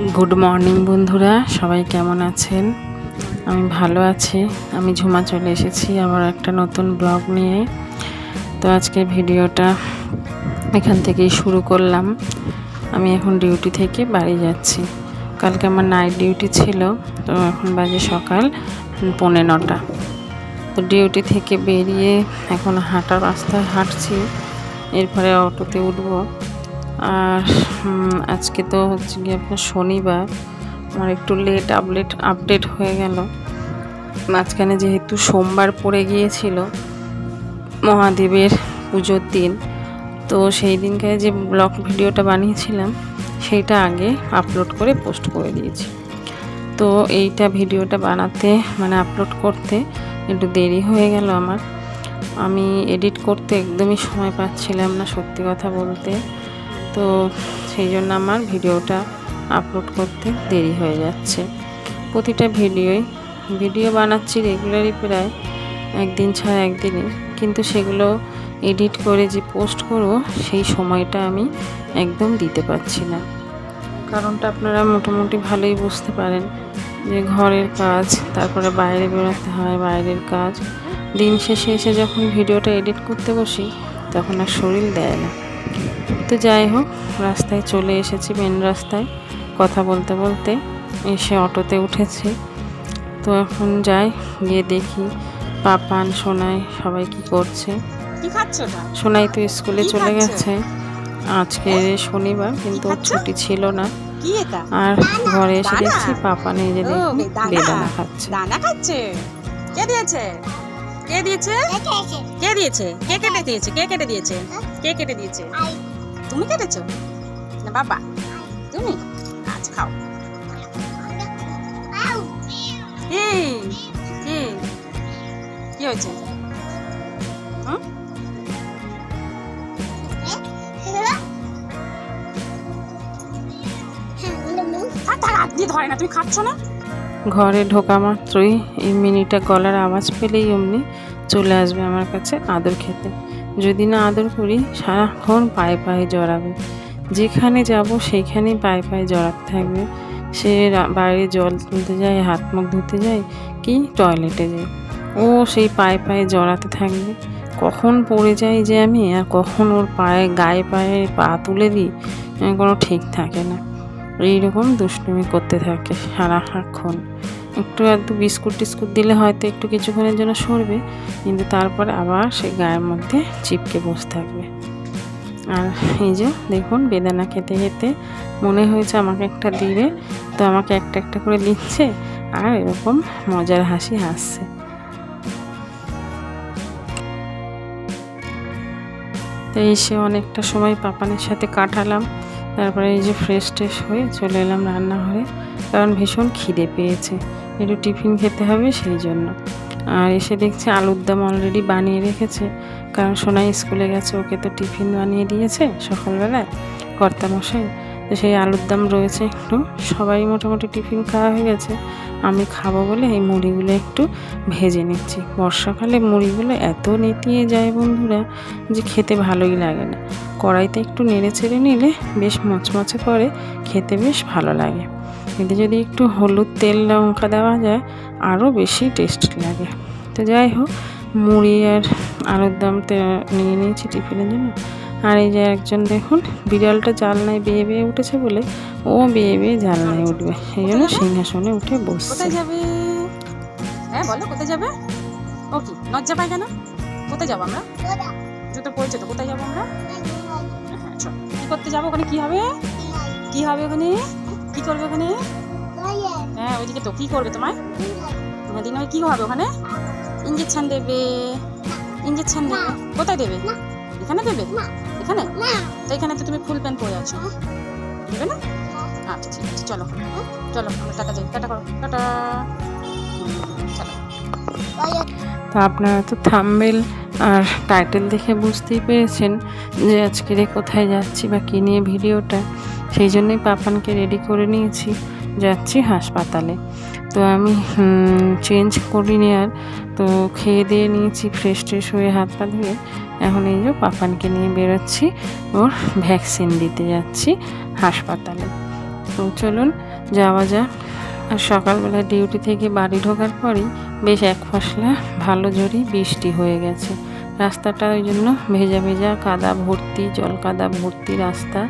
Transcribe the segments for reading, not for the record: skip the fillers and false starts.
Good morning बंधुरा सबाई केमन आছেন আমি ভালো আছি। আমি ঝুমা চলে এসেছি আবার একটা নতুন ব্লগ নিয়ে। তো আজকে ভিডিওটা এখান থেকেই শুরু করলাম। আমি এখন ডিউটি থেকে বাড়ি যাচ্ছি। কালকে আমার নাইট ডিউটি ছিল, তো এখন বাজে সকাল 9:30। তো ডিউটি থেকে বেরিয়ে এখন হাঁটার রাস্তায় হাঁটছি, এরপরে অটোতে উঠবো। আর আজকে তো হচ্ছে গিয়ে আপনার শনিবার, আমার একটু লেট আপডেট হয়ে গেল। মাঝখানে যেহেতু সোমবার পড়ে গিয়েছিল মহাদেবের পুজোর দিন, তো সেই দিনকে যে ব্লগ ভিডিওটা বানিয়েছিলাম সেইটা আগে আপলোড করে পোস্ট করে দিয়েছি। তো এইটা ভিডিওটা বানাতে মানে আপলোড করতে একটু দেরি হয়ে গেল আমার। আমি এডিট করতে একদমই সময় পাচ্ছিলাম না, সত্যি কথা বলতে। তো সেই জন্য আমার ভিডিওটা আপলোড করতে দেরি হয়ে যাচ্ছে। প্রতিটা ভিডিও বানাচ্ছি রেগুলারই, প্রায় একদিন ছাড়া একদিনে, কিন্তু সেগুলো এডিট করে যে পোস্ট করব সেই সময়টা আমি একদম দিতে পারছি না। কারণটা আপনারা মোটামুটি ভালোই বুঝতে পারেন যে ঘরের কাজ, তারপরে বাইরে বেরোতে হয়, বাইরের কাজ, দিন শেষে এসে যখন ভিডিওটা এডিট করতে বসি তখন আর শরীর দেয় না। তো যাই হোক, রাস্তায় চলে এসেছি, মেন রাস্তায়। কথা বলতে বলতে এসে অটোতে উঠেছি। তো এখন যাই, গিয়ে দেখি পাপান সোনাই সবাই কি করছে। সোনাই তো স্কুলে চলে গেছে, আজকে শনিবার কিন্তু ছুটি ছিল না। আর ঘরে এসে দেখছি পাপান এই যে বেদানা খাচ্ছে। দানা খাচ্ছে? কে দিয়েছে? কে দিয়েছে? কে দিয়েছে? কে কেটে দিয়েছে? কে কেটে দিয়েছে? কে কেটে দিয়েছে? তুমি কেটেছো না বাবা? তুমি আজ খাও। কি হয়েছে? ধরে না, তুমি খাচ্ছ না? ঘরে ঢোকা মাত্রই এই মিনিটা গলার আওয়াজ পেলেই অমনি চলে আসবে আমার কাছে আদর খেতে। যদি না আদর করি সারাক্ষণ পায়ে পায়ে জড়াবে। যেখানে যাব সেইখানেই পায়ে পায়ে জড়াতে থাকবে। সে বাইরে জল তুলতে যায়, হাত মুখ ধুতে যায়, কি টয়লেটে যায়, ও সেই পায়ে পায়ে জড়াতে থাকবে। কখন পড়ে যাই যে আমি, আর কখন ওর গায়ে পায়ে পা তুলে দিই, কোনো ঠিক থাকে না। এইরকম দুষ্টুমি করতে থাকে সারাক্ষণ। একটু একটু বিস্কুট টিস্কুট দিলে হয়তো একটু কিছুক্ষণের জন্য সরবে, কিন্তু তারপরে আবার সে গায়ের মধ্যে চিপকে বসে থাকবে। আর এই যে দেখুন, বেদানা খেতে খেতে মনে হয়েছে আমাকে একটা দিবে, তো আমাকে একটা একটা করে দিচ্ছে আর এরকম মজার হাসি হাসছে। তো এসে অনেকটা সময় পাপানের সাথে কাটালাম। তারপরে এই যে ফ্রেশ ট্রেশ হয়ে চলে এলাম রান্নাঘরে, কারণ ভীষণ খিদে পেয়েছে, একটু টিফিন খেতে হবে সেই জন্য। আর এসে দেখছি আলুর দম অলরেডি বানিয়ে রেখেছে, কারণ সোনাই স্কুলে গেছে, ওকে তো টিফিন বানিয়ে দিয়েছে সকালবেলায় কর্তামশাই। তো সেই আলুর দম রয়েছে একটু, সবাই মোটামুটি টিফিন খাওয়া হয়ে গেছে। আমি খাবো বলে এই মুড়িগুলো একটু ভেজে নিচ্ছি। বর্ষাকালে মুড়িগুলো এত নেতিয়ে যায় বন্ধুরা যে খেতে ভালোই লাগে না। কড়াইতে একটু নেড়ে চেড়ে নিলে বেশ মচমচে করে, খেতে বেশ ভালো লাগে। এতে যদি একটু হলুদ তেল লঙ্কা দেওয়া যায় আরও বেশি টেস্ট লাগে। তো যাই হোক, মুড়ি আর আলুর দমতে নিয়ে নিয়েছি টিফিনের জন্য। আর এই যে একজন দেখুন, বিড়ালটা জানলায় বেয়ে বেয়ে উঠেছে বলে ও বেয়ে বেয়ে জানলায় উঠবে, সেই জন্য সিংহাসনে উঠে বসছে। কোথায় যাবে? হ্যাঁ বলো, কোথায় যাবে? ও কি লজ্জা পায় কেন? কোথায় যাবো আমরা? জুতো পড়ছে তো, কোথায় যাবো আমরা? কি করতে যাবো? ওখানে কি হবে? কি হবে ওখানে? কি করবে ওখানে? হ্যাঁ ওইদিকে তো কি করবে তোমায়? তোমার দিন কি হবে ওখানে? ইঞ্জেকশন দেবে। ইঞ্জেকশন দেবে। কোথায় দেবে? এখানে দেবে? এখানে? তো এখানে তো তুমি ফুল প্যান্ট পরে আছো, দেবে না? আচ্ছা ঠিক আছে, চলো চলো আমরা টাটা যাই। টাটা করো, টাটা। চলো। তো আপনারা তো থাম্বনেল আর টাইটেল দেখে বুঝতেই পেরেছেন যে আজকে কোথায় যাচ্ছি বা কী নিয়ে ভিডিওটা। সেই জন্যই পাপানকে রেডি করে নিয়েছি, যাচ্ছি হাসপাতালে। তো আমি চেঞ্জ করিনি আর, তো খেয়ে দিয়ে নিয়েছি, ফ্রেশ ট্রেশ হয়ে হাত পা ধুয়ে এখন এই যে পাপানকে নিয়ে বেরোচ্ছি, ওর ভ্যাকসিন দিতে যাচ্ছি হাসপাতালে। তো চলুন যাওয়া যাক। আর সকালবেলা ডিউটি থেকে বাড়ি ঢোকার পরই বেশ এক ফসলা ভালো জোরে বৃষ্টি হয়ে গেছে। রাস্তাটা ওই জন্য ভেজা ভেজা কাদা ভর্তি, জল কাদা ভর্তি রাস্তা।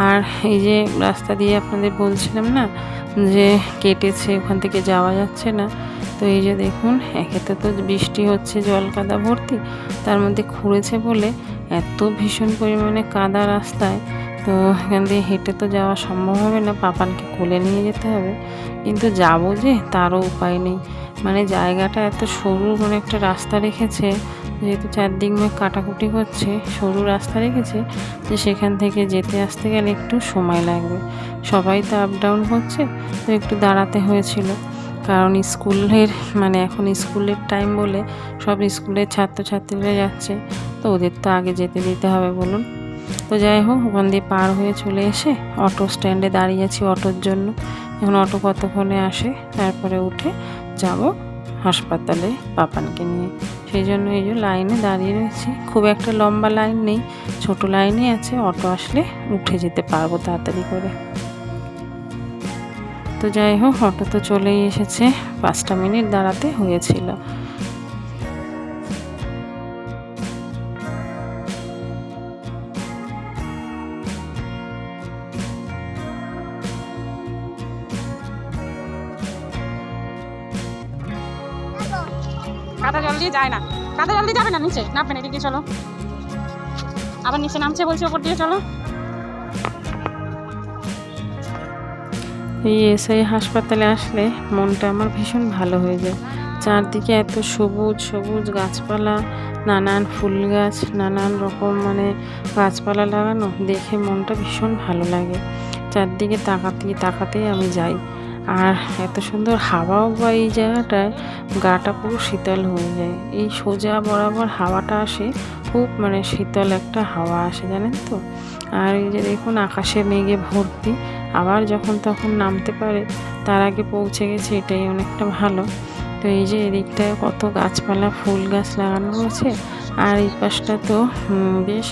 আর এই যে রাস্তা দিয়ে আপনাদের বলছিলাম না যে কেটেছে, ওখান থেকে যাওয়া যাচ্ছে না। তো এই যে দেখুন, একেতে তো বৃষ্টি হচ্ছে, জল কাদা ভর্তি, তার মধ্যে খুঁড়েছে বলে এত ভীষণ পরিমাণে কাদা রাস্তায়। তো এখান দিয়ে হেঁটে তো যাওয়া সম্ভব হবে না, পাপানকে কোলে নিয়ে যেতে হবে। কিন্তু যাবো যে তারও উপায় নেই, মানে জায়গাটা এত সরু, মানে একটা রাস্তা রেখেছে, যেহেতু চারদিক মেঘ কাটাকুটি করছে, সরু রাস্তা রেখেছে যে সেখান থেকে যেতে আসতে গেলে একটু সময় লাগবে। সবাই তো আপ ডাউন করছে, তো একটু দাঁড়াতে হয়েছিল, কারণ স্কুলের মানে এখন স্কুলের টাইম বলে সব স্কুলের ছাত্রছাত্রীরা যাচ্ছে, তো ওদের তো আগে যেতে দিতে হবে বলুন। তো যাই হোক, ওখান দিয়ে পার হয়ে চলে এসে অটো স্ট্যান্ডে দাঁড়িয়ে আছি অটোর জন্য। এখন অটো কতক্ষণে আসে, তারপরে উঠে যাব হাসপাতালে পাপানকে নিয়ে। সেই জন্য এই যে লাইনে দাঁড়িয়ে রয়েছি। খুব একটা লম্বা লাইন নেই, ছোট লাইনই আছে, অটো আসলে উঠে যেতে পারবো তাড়াতাড়ি করে। তো যাই হোক, অটো তো চলেই এসেছে, 5টা মিনিট দাঁড়াতে হয়েছিল। কাদা জল দিয়ে যায় না, কাদা জল দিয়ে যাবে না, নিচে নামবে না, এদিকে চলো। আবার নিচে নামছে বলছে, ওপর দিয়ে চলো। এই এসআই হাসপাতালে আসলে মনটা আমার ভীষণ ভালো হয়ে যায়। চারদিকে এত সবুজ সবুজ গাছপালা, নানান ফুল গাছ, নানান রকম মানে গাছপালা লাগানো, দেখে মনটা ভীষণ ভালো লাগে। চারদিকে তাকাতেই তাকাতেই আমি যাই। আর এত সুন্দর হাওয়াও বা এই জায়গাটায়, গাটা পুরো শীতল হয়ে যায়। এই সোজা বরাবর হাওয়াটা আসে, খুব মানে শীতল একটা হাওয়া আসে, জানেন তো। আর এই যে দেখুন, আকাশে মেঘে ভর্তি, আবার যখন তখন নামতে পারে, তার আগে পৌঁছে গেছে, এটাই অনেকটা ভালো। তো এই যে এদিকটায় কত গাছপালা, ফুল গাছ লাগানো রয়েছে, আর এই পাশটা তো বেশ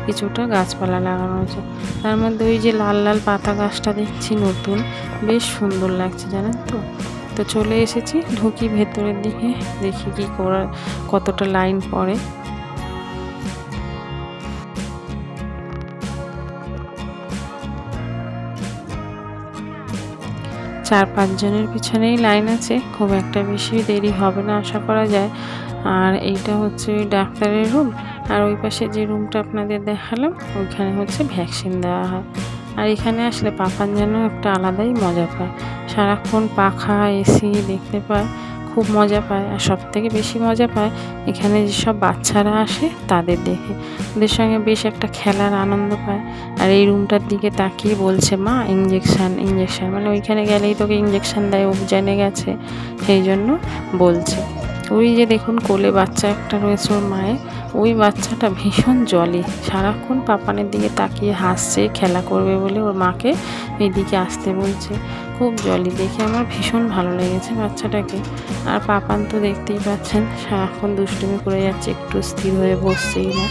কিছুটা গাছপালা লাগানো আছে। তার মধ্যে ওই যে লাল লাল পাতা গাছটা দেখছি নতুন, বেশ সুন্দর লাগছে, জানেন তো। তো চলে এসেছি, ঢুকি ভেতরের দিকে, দেখি কি করার, কতটা লাইন পড়ে। 4-5 জনের পিছনেই লাইন আছে, খুব একটা বেশি দেরি হবে না আশা করা যায়। আর এইটা হচ্ছে ওই ডাক্তারের রুম, আর ওই পাশে যে রুমটা আপনাদের দেখালাম, ওইখানে হচ্ছে ভ্যাকসিন দেওয়া হয়। আর এখানে আসলে পাপান যেন একটা আলাদাই মজা পায়, সারাক্ষণ পাখা এসি দেখতে পায়, খুব মজা পায়। আর সব থেকে বেশি মজা পায় এখানে যেসব বাচ্চারা আসে তাদের দেখে, ওদের সঙ্গে বেশ একটা খেলার আনন্দ পায়। আর এই রুমটার দিকে তাকিয়ে বলছে, মা ইঞ্জেকশান, মানে ওইখানে গেলেই তোকে ইঞ্জেকশান দেয়, ও জেনে গেছে, সেই জন্য বলছে। ওই যে দেখুন কোলে বাচ্চা একটা রয়েছে ওর মায়ের, ওই বাচ্চাটা ভীষণ জলি, সারাক্ষণ পাপানের দিকে তাকিয়ে হাসছে, খেলা করবে বলে ওর মাকে এইদিকে আসতে বলছে। খুব জলি, দেখে আমার ভীষণ ভালো লেগেছে বাচ্চাটাকে। আর পাপান তো দেখতেই পাচ্ছেন, সারাক্ষণ দুষ্টুমি করে যাচ্ছে, একটু স্থির হয়ে বসছেই না।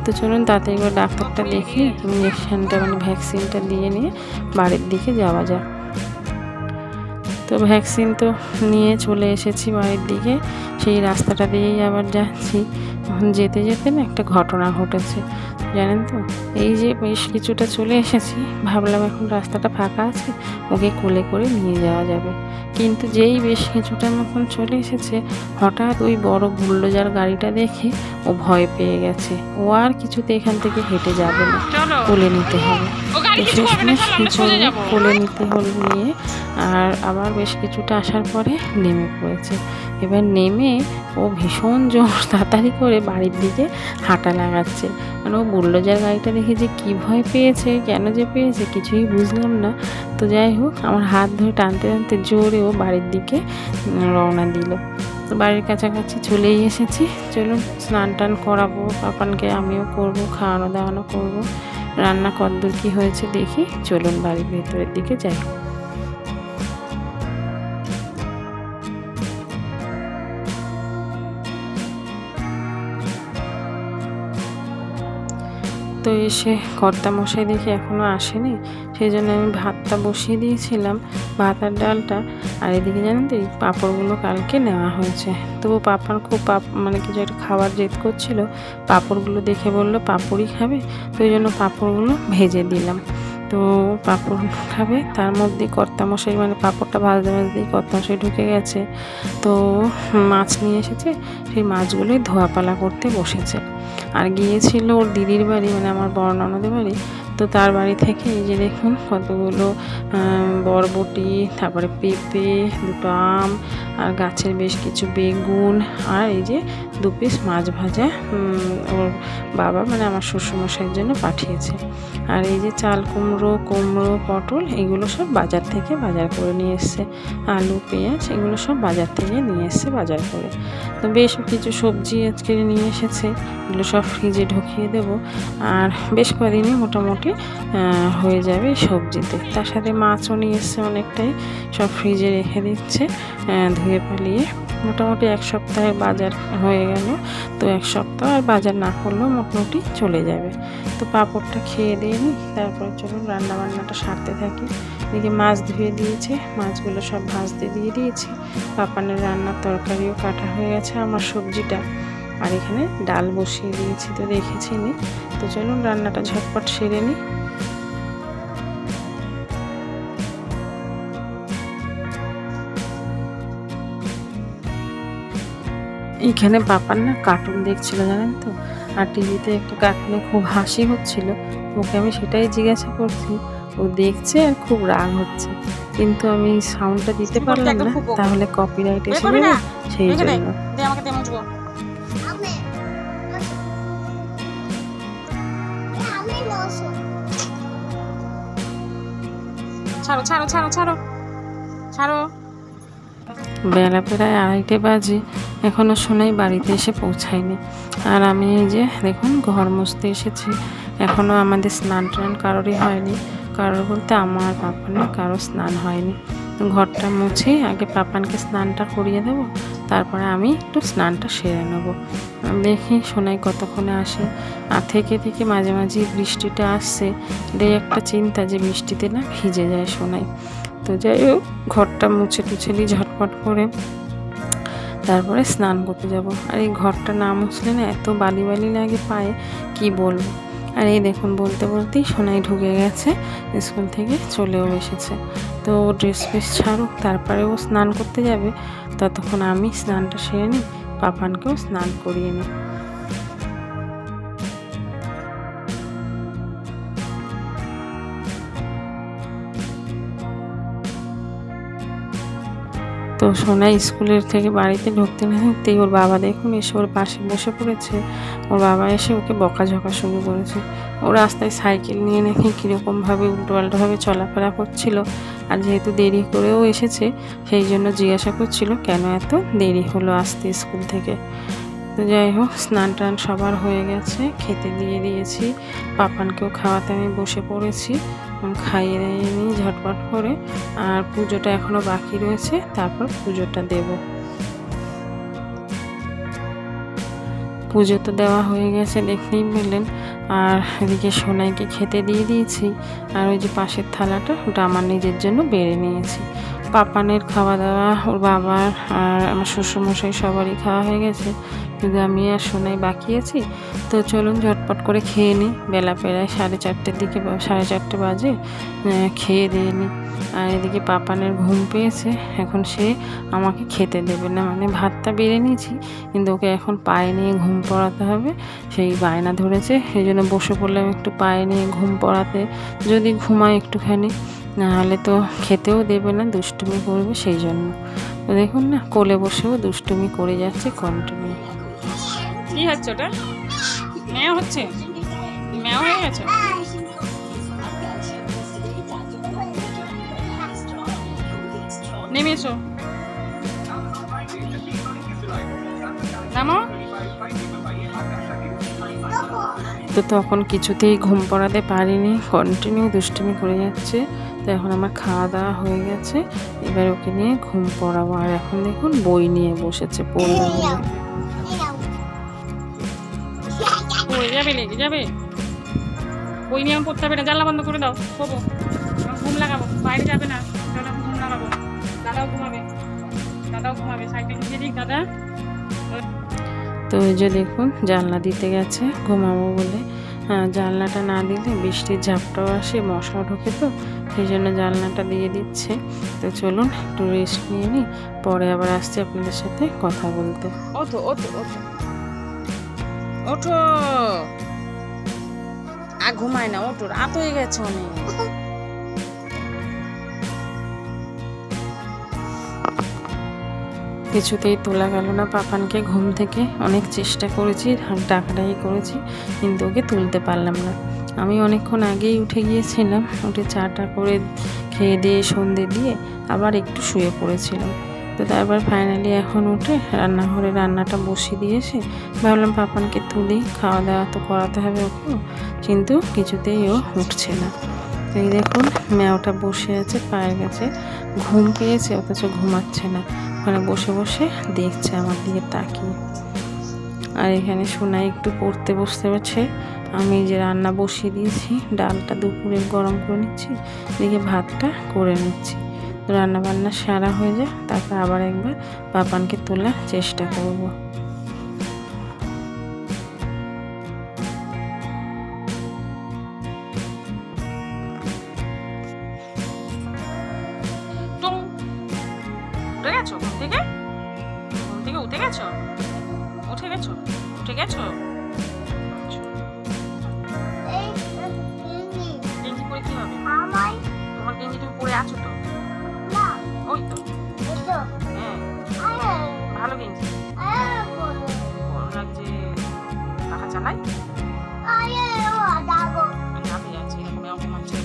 তো চলুন তাড়াতাড়ি করে ডাক্তারটা দেখে ইঞ্জেকশানটা মানে ভ্যাকসিনটা দিয়ে নিয়ে বাড়ির দিকে যাওয়া যাক। তো ভ্যাকসিন তো নিয়ে চলে এসেছি বাড়ির দিকে, সেই রাস্তাটা দিয়েই আবার যাচ্ছি। যেতে যেতে না একটা ঘটনা ঘটেছে, জানেন তো। এই যে বেশ কিছুটা চলে এসেছি, ভাবলাম এখন রাস্তাটা ফাঁকা আছে, ওকে কোলে করে নিয়ে যাওয়া যাবে। কিন্তু যেই বেশ কিছুটার মতন চলে এসেছে, হঠাৎ ওই বড় বুলডোজার গাড়িটা দেখে ও ভয় পেয়ে গেছে। ও আর কিছুতে এখান থেকে হেঁটে যাবে না, কোলে নিতে হবে। তো শেষমেশ কোলে নিতে হল নিয়ে, আর আবার বেশ কিছুটা আসার পরে নেমে পড়েছে। এবার নেমে ও ভীষণ জোর তাড়াতাড়ি করে বাড়ির দিকে হাঁটা লাগাচ্ছে। মানে ও বুলডোজার গাড়িটা দেখে যে কী ভয় পেয়েছে, কেন যে পেয়েছে কিছুই বুঝলাম না। তো যাই হোক, আমার হাত ধরে টানতে টানতে জোরে ও বাড়ির দিকে রওনা দিল। তো বাড়ির কাছাকাছি চলেই এসেছি। চলুন স্নান টান করাবো পাপানকে, আমিও করব, খাওয়ানো দাওয়ানো করব। রান্না কতদূর কী হয়েছে দেখি, চলুন বাড়ির ভেতরের দিকে যাই। তো তো এসে কর্তামশাই দেখি এখনও আসেনি, সেই জন্য আমি ভাতটা বসিয়ে দিয়েছিলাম, ভাত আর ডালটা। আর এদিকে জানেন তো এই পাঁপড়গুলো কালকে নেওয়া হয়েছে। তবু পাপার খুব মানে কিছু একটা খাবার জেদ করছিল, পাঁপড়গুলো দেখে বললো পাঁপড়ই খাবে, তো ওই জন্য পাঁপড়গুলো ভেজে দিলাম। তো পাঁপড় খাবে, তার মধ্যে কর্তামশাই মানে পাঁপড়টা ভাজতে ভাজতেই কর্তামশাই ঢুকে গেছে। তো মাছ নিয়ে এসেছে, সেই মাছগুলোই ধোয়াপালা করতে বসেছে। আর গিয়েছিল ওর দিদির বাড়ি, মানে আমার বড় ননদের বাড়ি। তো তার বাড়ি থেকে এই যে দেখুন কতগুলো বরবটি, তারপরে পেঁপে, দুটো আম, আর গাছের বেশ কিছু বেগুন, আর এই যে 2 পিস মাছ ভাজা ওর বাবা মানে আমার শ্বশুরমশাইয়ের জন্য পাঠিয়েছে। আর এই যে চাল কুমড়ো, পটল, এগুলো সব বাজার থেকে বাজার করে নিয়ে এসছে। আলু, পেঁয়াজ এগুলো সব বাজার থেকে নিয়ে এসছে বাজার করে। তো বেশ কিছু সবজি আজকে নিয়ে এসেছে, এগুলো সব ফ্রিজে ঢুকিয়ে দেব। আর বেশ কদিনই মোটামুটি হয়ে যাবে সবজিতে। তার সাথে মাছও নিয়ে এসছে অনেকটাই, সব ফ্রিজে রেখে দিচ্ছে ধুয়ে পালিয়ে। মোটামুটি 1 সপ্তাহের বাজার হয়ে গেল। তো 1 সপ্তাহ আর বাজার না করলেও মোটামুটি চলে যাবে। তো পাঁপড়টা খেয়ে দিয়ে নিই, তারপরে চলুন রান্নাবান্নাটা সারতে থাকি। এদিকে মাছ ধুয়ে দিয়েছে, মাছগুলো সব ভাজতে দিয়ে দিয়েছি। পাপানের রান্নার তরকারিও কাটা হয়ে গেছে, আমার সবজিটা। আর এখানে ডাল বসিয়ে দিয়েছি, তো দেখেছি নি। তো চলুন রান্নাটা ঝটপট সেরে নিই। এখানে পাপার না কার্টুন দেখছিল জানেন তো, আর টিভিতে একটা কার্টুনে খুব হাসি হচ্ছিল। ওকে আমি সেটাই জিজ্ঞাসা করছি, ও দেখছে আর খুব রাগ হচ্ছে, কিন্তু আমি সাউন্ডটা দিতে পারলাম না, তাহলে কপিরাইট এসে যাবে, সেই জন্য। ছাড়ো ছাড়ো ছাড়ো ছাড়ো ছাড়ো। বেলা প্রায় 2:30 বাজে, এখনো সোনাই বাড়িতে এসে পৌঁছায়নি। আর আমি এই যে দেখুন ঘর মুছতে এসেছি, এখনো আমাদের স্নান টান কারোরই হয়নি। কারোর বলতে আমার পাপান না, কারো স্নান হয়নি। ঘরটা মুছে আগে পাপানকে স্নানটা করিয়ে দেবো, তারপরে আমি একটু স্নানটা সেরে নেবো। দেখি সোনাই কতক্ষণে আসে। আর থেকে থেকে মাঝে মাঝে বৃষ্টিটা আসছে, এটাই একটা চিন্তা যে বৃষ্টিতে না ভিজে যায় সোনাই। তো যাই হোক, ঘরটা মুছে টুছে নিই ঝটপট করে, তারপরে স্নান করতে যাব। আর এই ঘরটা না মুছলে না এত বালি বালি লাগে পায়ে, কি বলবো। আর এই দেখুন বলতে বলতেই সোনাই ঢুকে গেছে, স্কুল থেকে চলেও এসেছে। তো ও ড্রেস ফ্রেস ছাড়ুক, তারপরে ও স্নান করতে যাবে। ততক্ষণ আমি স্নানটা সেরে নিই, পাপানকেও স্নান করিয়ে নিই। তো সোনাই স্কুলের থেকে বাড়িতে ঢুকতে না ঢুকতেই ওর বাবা দেখুন এসে ওর পাশে বসে পড়েছে। ওর বাবা এসে ওকে বকাঝকা শুরু করেছে। ও রাস্তায় সাইকেল নিয়ে নাকি কীরকমভাবে উল্টোপাল্টাভাবে চলাফেরা করছিল। আর যেহেতু দেরি করেও এসেছে, সেই জন্য জিজ্ঞাসা করছিল কেন এত দেরি হলো আসতে স্কুল থেকে। তো যাই হোক, স্নান টান সবার হয়ে গেছে, খেতে দিয়ে দিয়েছি। পাপানকেও খাওয়াতে আমি বসে পড়েছি, খাইয়ে দিয়ে নিই ঝটপট করে। আর পুজোটা এখনও বাকি রয়েছে, তারপর পুজোটা দেব। পুজো তো দেওয়া হয়ে গেছে দেখতেই পেলেন। আর এদিকে সোনাইকে খেতে দিয়ে দিয়েছি। আর ওই যে পাশের থালাটা, ওটা আমার নিজের জন্য বেড়ে নিয়েছি। পাপানের খাওয়া দাওয়া, ওর বাবার আর আমার শ্বশুরমশাই সবারই খাওয়া হয়ে গেছে, কিন্তু আমি আর সোনাই বাকি আছি। তো চলুন ঝটপট করে খেয়ে নিই। বেলা প্রায় 4:30 দিকে, 4:30 বাজে, খেয়ে দিয়ে নিই। আর এদিকে পাপানের ঘুম পেয়েছে, এখন সে আমাকে খেতে দেবে না, মানে ভাতটা বেড়ে নিয়েছি, কিন্তু ওকে এখন পায়ে নিয়ে ঘুম পড়াতে হবে, সেই বায়না ধরেছে। সেই জন্য বসে পড়লাম একটু পায়ে নিয়ে ঘুম পড়াতে, যদি ঘুমায় একটুখানি, নাহলে তো খেতেও দেবে না, দুষ্টুমি করবে, সেই জন্য। তো দেখুন না, কোলে বসেও দুষ্টুমি করে যাচ্ছে কন্টিনিউ। কি হচ্ছে ওটা? মেয়া হচ্ছে, মেয়া হয়ে গেছে। নেমে এসো, নামো। তো তখন কিছুতেই ঘুম পড়াতে পারিনি, কন্টিনিউ দুষ্টুমি করে যাচ্ছে। তো এখন আমার খাওয়া দাওয়া হয়ে গেছে, এবার ওকে নিয়ে ঘুম পড়াবো। আর এখন দেখুন বই নিয়ে বসেছে পড়বে বলে। পড়ে যাবে, লেগে যাবে। বই নিয়ে পড়তে হবে না, জানলা বন্ধ করে দাও, শোবো, ঘুম লাগাবো, বাইরে যাবে না, চলো ঘুম লাগাবো, দাদাও ঘুমাবে, সাইকেল নিয়ে দিক দাদা। তো ওই যে দেখুন জানলা দিতে গেছে ঘুমাবো বলে, জানলাটা না দিলে বৃষ্টির ঝাপটাও আসে, মশা ঢোকে, তো সেই জন্য জানলাটা দিয়ে দিচ্ছে। তো চলুন একটু রেস্ট নিয়ে নিই, পরে আবার আসছি আপনাদের সাথে কথা বলতে। ওঠো ওঠো ওঠো ওঠো, আর ঘুমায় না, ওঠো, রাত হয়ে গেছে অনেক। কিছুতেই তোলা গেল না পাপানকে ঘুম থেকে, অনেক চেষ্টা করেছি, ডাকাডাকি করেছি, কিন্তু ওকে তুলতে পারলাম না। আমি অনেকক্ষণ আগেই উঠে গিয়েছিলাম, উঠে চাটা করে খেয়ে দিয়ে সন্ধে দিয়ে আবার একটু শুয়ে পড়েছিলাম। তো তারপর ফাইনালি এখন উঠে রান্নাঘরে রান্নাটা বসিয়ে দিয়েছে, ভাবলাম পাপানকে তুলি, খাওয়া দাওয়া তো করাতে হবে ওকেও, কিন্তু কিছুতেই ও উঠছে না। এই দেখুন ম্যাওটা বসে আছে পায়ের কাছে, ঘুম পেয়েছে অথচ ঘুমাচ্ছে না, ওখানে বসে বসে দেখছে আমার দিকে তাকিয়ে। আর এখানে সোনাই একটু পড়তে বসতে পারছে, আমি যে রান্না বসিয়ে দিয়েছি, ডালটা দুপুরে গরম করে নিচ্ছি, এদিকে ভাতটা করে নিচ্ছি। তো রান্না বান্না সারা হয়ে যায়, তারপর আবার একবার পাপানকে তোলার চেষ্টা করব। উঠে গেছো? গেঞ্জি পরে কি হবে? তোমার গেঞ্জি তুমি পরে আছো তো? ওই তো, হ্যাঁ ভালো গেঞ্জি লাগছে, টাকা চালাই আছে। মেয়াও ঘুমাচ্ছে,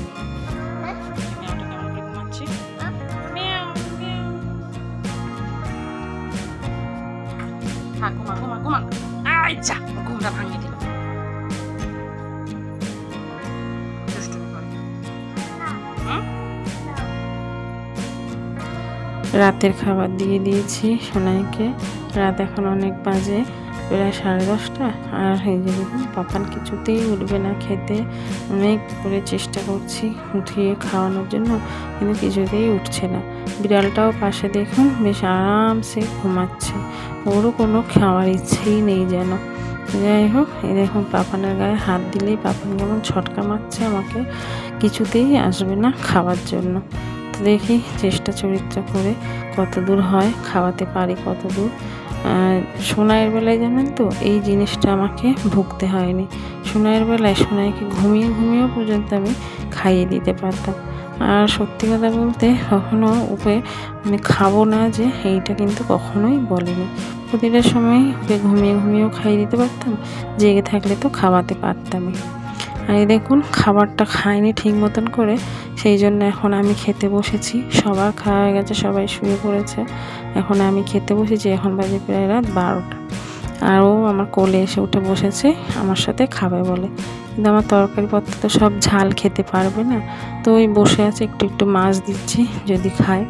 মেয়াওটা কেমন করে ঘুমাচ্ছে, হ্যাঁ ঘুমা ঘুমা ঘুমা, আচ্ছা ঘুমটা ভাঙিয়ে দিল। রাতের খাবার দিয়ে দিয়েছি সোনাইকে, রাত এখন অনেক বাজে, প্রায় 10:30। আর এই যে দেখুন পাপান কিছুতেই উঠবে না খেতে, অনেক করে চেষ্টা করছি উঠিয়ে খাওয়ানোর জন্য, কিন্তু কিছুতেই উঠছে না। বিড়ালটাও পাশে দেখুন বেশ আরামসে ঘুমাচ্ছে, ওরও কোনো খাওয়ার ইচ্ছেই নেই যেন। যাই হোক, এই দেখুন পাপানের গায়ে হাত দিলেই পাপান যেমন ছটকা মারছে, আমাকে কিছুতেই আসবে না খাওয়ার জন্য। তো দেখি চেষ্টা চরিত্র করে কত দূর হয়, খাওয়াতে পারি কত দূর। সোনাইয়ের বেলায় জানেন তো এই জিনিসটা আমাকে ভুগতে হয়নি, সোনাইয়ের বেলায় সোনাইকে ঘুমিয়ে ঘুমিয়েও পর্যন্ত আমি খাইয়ে দিতে পারতাম। আর সত্যি কথা বলতে কখনো ওকে মানে খাবো না যে এইটা কিন্তু কখনোই বলেনি, প্রতিটা সময় ওকে ঘুমিয়ে ঘুমিয়েও খাইয়ে দিতে পারতাম, জেগে থাকলে তো খাওয়াতে পারতামই। আর এই দেখুন খাবারটা খায়নি ঠিক মতন করে, সেই জন্য এখন আমি খেতে বসেছি। সবার খাওয়া হয়ে গেছে, সবাই শুয়ে পড়েছে, এখন আমি খেতে বসেছি। এখন বাজে প্রায় রাত 12টা, আর ও আমার কোলে এসে উঠে বসেছে আমার সাথে খাবে বলে, কিন্তু আমার তরকারিপত্র তো সব ঝাল খেতে পারবে না, তো ওই বসে আছে, একটু একটু মাছ দিচ্ছি যদি খায়।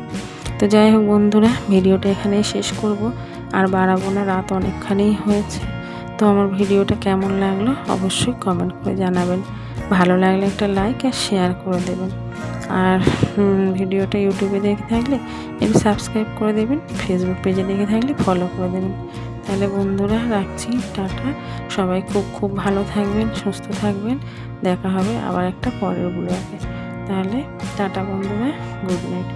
তো যাই হোক বন্ধুরা, ভিডিওটা এখানেই শেষ করব, আর বাড়াবো না, রাত অনেকখানি হয়েছে। তো আমার ভিডিওটা কেমন লাগলো অবশ্যই কমেন্ট করে জানাবেন, ভালো লাগলে একটা লাইক আর শেয়ার করে দেবেন, আর ভিডিওটা ইউটিউবে দেখে থাকলে একটু সাবস্ক্রাইব করে দেবেন, ফেসবুক পেজে দেখে থাকলে ফলো করে দেবেন। তাহলে বন্ধুরা রাখছি, টাটা, সবাই খুব খুব ভালো থাকবেন, সুস্থ থাকবেন, দেখা হবে আবার একটা পরের ব্লগে। তাহলে টাটা বন্ধুরা, গুড নাইট।